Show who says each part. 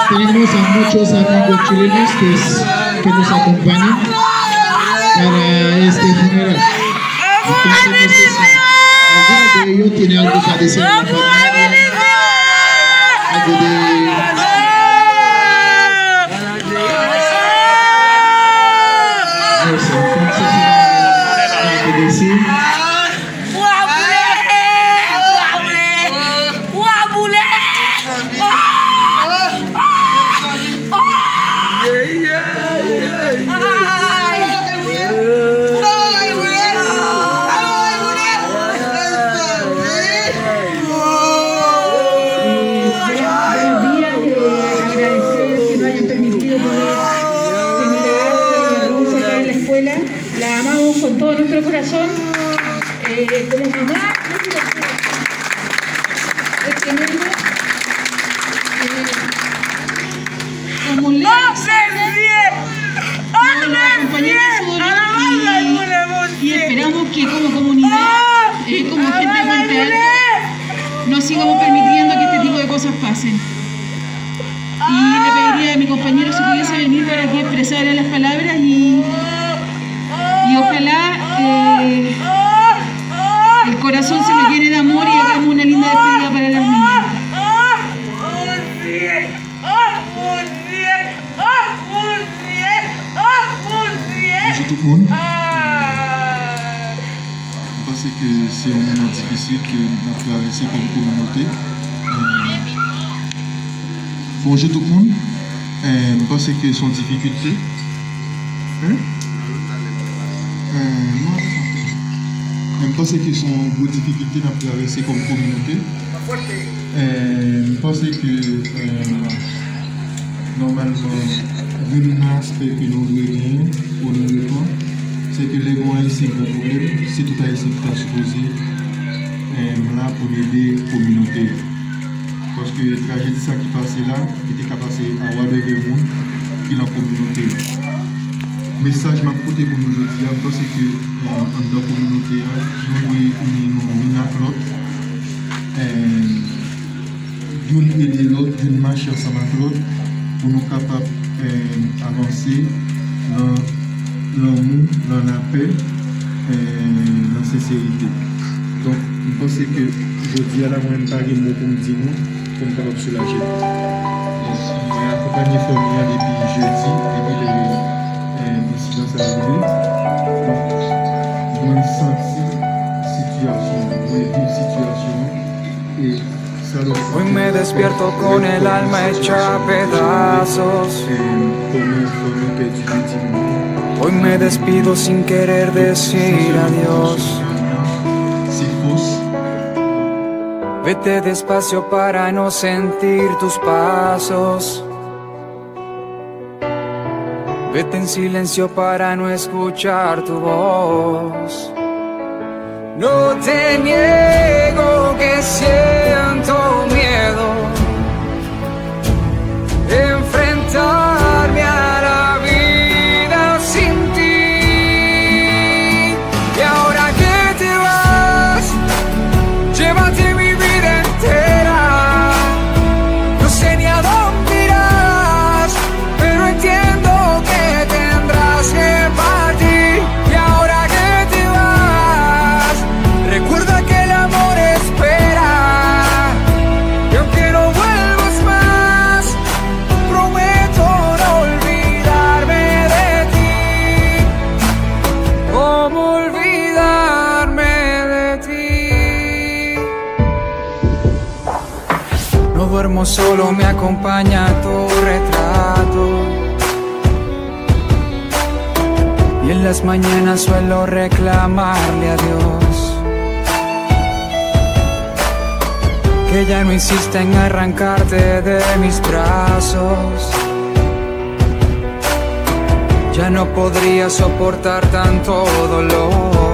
Speaker 1: Tenemos a muchos amigos chilenos que nos acompañan para este funeral. Entonces, no sé si alguno de ellos tiene algo que decir a la familia, algo de... No sé, entonces, algo que decir.
Speaker 2: La amamos con todo nuestro corazón, como mamá, es tremendo. Como le y esperamos que como comunidad, como gente de Puente Alto, no sigamos permitiendo que este tipo de cosas pasen. Y le pediría a mi compañero si pudiese venir para que expresara las palabras y ojalá el corazón se me llene de amor y hagamos una linda despedida para las niñas.
Speaker 3: Bonjour tout le monde. Je pense que c'est un moment difficile que nous avons traversé comme communauté. Bonjour tout le monde. Je pense que c'est une difficulté. Je pense que c'est une grosse difficulté à traverser comme communauté. Je pense que normalement, un aspect que nous devons gagner pour nous répondre, c'est que les gens ici ont un problème, c'est tout à fait supposé là pour aider la communauté. Parce que la tragédie qui passait là, était passé à Ouadévémoun, qui est la communauté. Le message m'a porté pour nous aujourd'hui, parce que dans la communauté, nous devons unir l'autre, d'une aider l'autre, d'une marcher ensemble avec l'autre, pour nous capables d'avancer dans l'amour, dans la paix, dans la sincérité. Donc, je pense que aujourd'hui, à la moyenne pas de mots pour me dire nous, pour me capable de soulager. Donc, on a accompagné la famille depuis jeudi, depuis l'incident s'est arrivé. Donc, on a senti situation, on a vu une situation et ça doit.
Speaker 4: Hoy me despierto con el alma hecha a pedazos. Hoy me despido sin querer decir adiós. Vete despacio para no sentir tus pasos. Vete en silencio para no escuchar tu voz. No te niego que siento miedo de enfrentarme a la vida sin ti. Y ahora que te vas, duermo solo me acompaña tu retrato. Y en las mañanas suelo reclamarle a Dios que ya no insista en arrancarte de mis brazos. Ya no podría soportar tanto dolor.